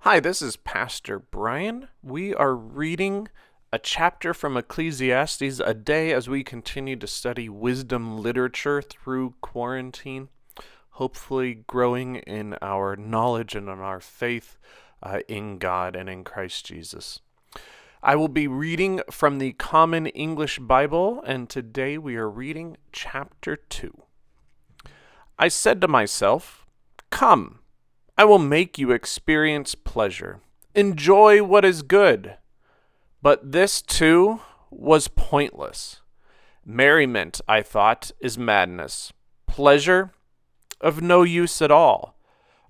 Hi, this is Pastor Brian. We are reading a chapter from Ecclesiastes a day as we continue to study wisdom literature through quarantine, hopefully growing in our knowledge and in our faith in God and in Christ Jesus. I will be reading from the Common English Bible, and today we are reading chapter 2. I said to myself, "Come, I will make you experience pleasure. Enjoy what is good." But this, too, was pointless. Merriment, I thought, is madness. Pleasure, of no use at all.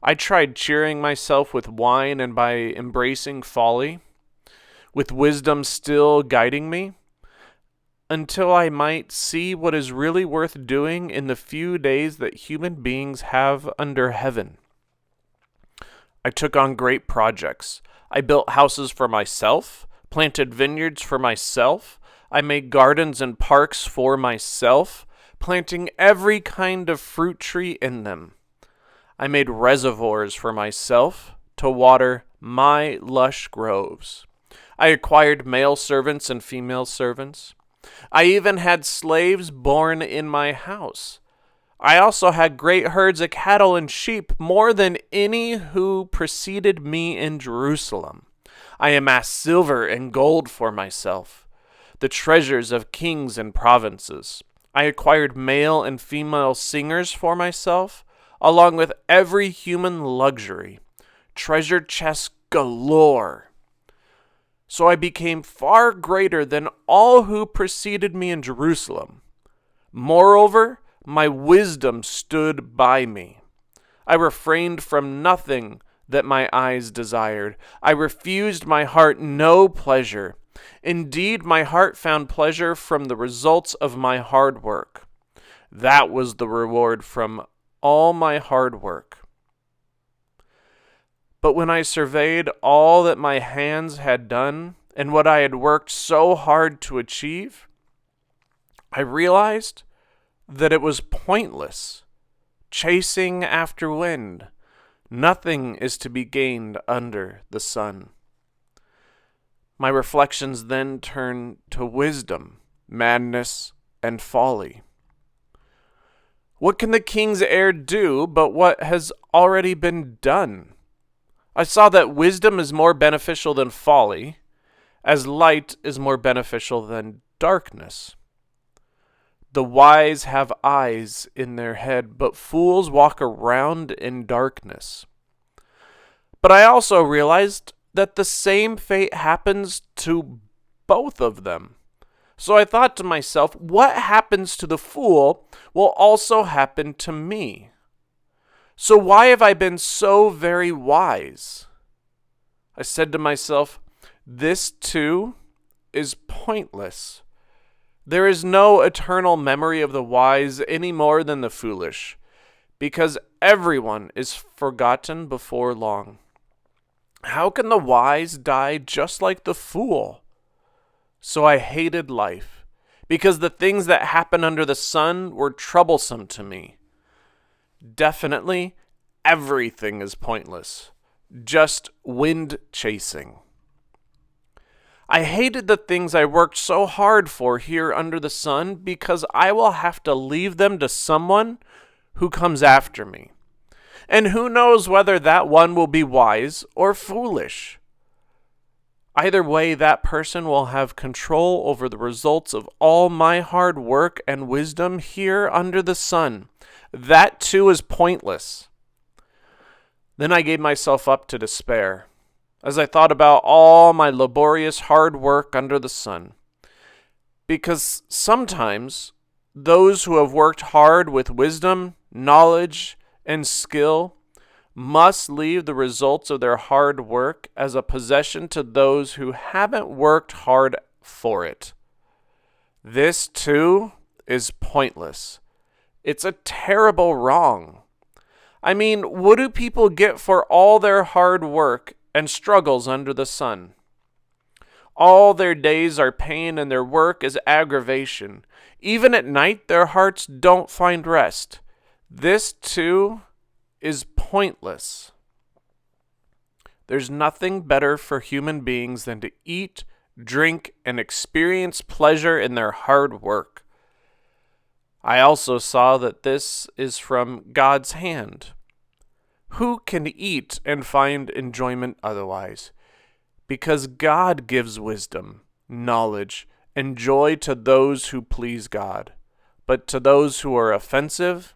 I tried cheering myself with wine and by embracing folly, with wisdom still guiding me, until I might see what is really worth doing in the few days that human beings have under heaven. I took on great projects. I built houses for myself, planted vineyards for myself. I made gardens and parks for myself, planting every kind of fruit tree in them. I made reservoirs for myself to water my lush groves. I acquired male servants and female servants. I even had slaves born in my house. I also had great herds of cattle and sheep, more than any who preceded me in Jerusalem. I amassed silver and gold for myself, the treasures of kings and provinces. I acquired male and female singers for myself, along with every human luxury, treasure chests galore. So I became far greater than all who preceded me in Jerusalem. Moreover, my wisdom stood by me. I refrained from nothing that my eyes desired. I refused my heart no pleasure. Indeed, my heart found pleasure from the results of my hard work. That was the reward from all my hard work. But when I surveyed all that my hands had done and what I had worked so hard to achieve, I realized that it was pointless, chasing after wind. Nothing is to be gained under the sun. My reflections then turned to wisdom, madness, and folly. What can the king's heir do but what has already been done? I saw that wisdom is more beneficial than folly, as light is more beneficial than darkness. The wise have eyes in their head, but fools walk around in darkness. But I also realized that the same fate happens to both of them. So I thought to myself, what happens to the fool will also happen to me. So why have I been so very wise? I said to myself, this too is pointless. There is no eternal memory of the wise any more than the foolish, because everyone is forgotten before long. How can the wise die just like the fool? So I hated life, because the things that happen under the sun were troublesome to me. Definitely, everything is pointless, just wind chasing. I hated the things I worked so hard for here under the sun because I will have to leave them to someone who comes after me. And who knows whether that one will be wise or foolish. Either way, that person will have control over the results of all my hard work and wisdom here under the sun. That too is pointless. Then I gave myself up to despair as I thought about all my laborious hard work under the sun. Because sometimes those who have worked hard with wisdom, knowledge, and skill must leave the results of their hard work as a possession to those who haven't worked hard for it. This too is pointless. It's a terrible wrong. I mean, what do people get for all their hard work and struggles under the sun? All their days are pain and their work is aggravation. Even at night, their hearts don't find rest. This too is pointless. There's nothing better for human beings than to eat, drink, and experience pleasure in their hard work. I also saw that this is from God's hand. Who can eat and find enjoyment otherwise? Because God gives wisdom, knowledge, and joy to those who please God. But to those who are offensive,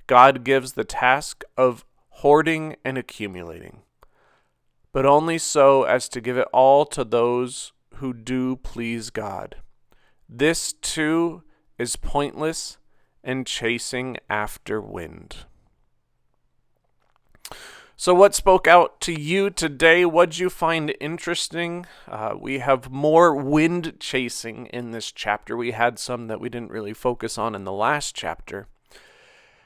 God gives the task of hoarding and accumulating, but only so as to give it all to those who do please God. This too is pointless and chasing after wind. So what spoke out to you today? What'd you find interesting? We have more wind chasing in this chapter. We had some that we didn't really focus on in the last chapter.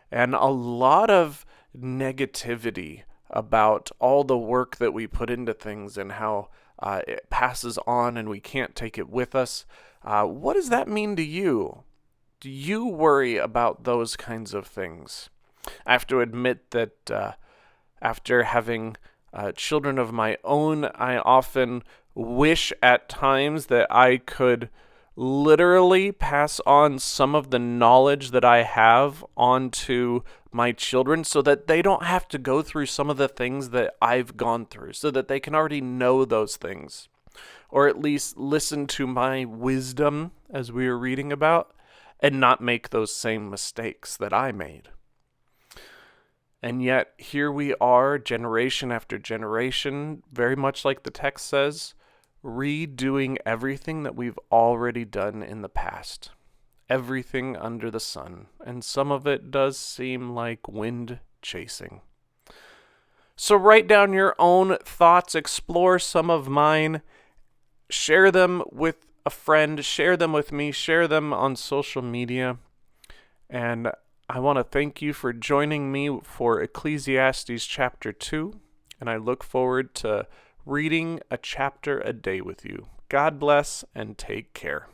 And a lot of negativity about all the work that we put into things and how it passes on and we can't take it with us. What does that mean to you? Do you worry about those kinds of things? I have to admit that after having children of my own, I often wish at times that I could literally pass on some of the knowledge that I have onto my children so that they don't have to go through some of the things that I've gone through, so that they can already know those things, or at least listen to my wisdom as we were reading about and not make those same mistakes that I made. And yet, here we are, generation after generation, very much like the text says, redoing everything that we've already done in the past. Everything under the sun. And some of it does seem like wind chasing. So write down your own thoughts, explore some of mine, share them with a friend, share them with me, share them on social media. And I want to thank you for joining me for Ecclesiastes chapter 2, and I look forward to reading a chapter a day with you. God bless and take care.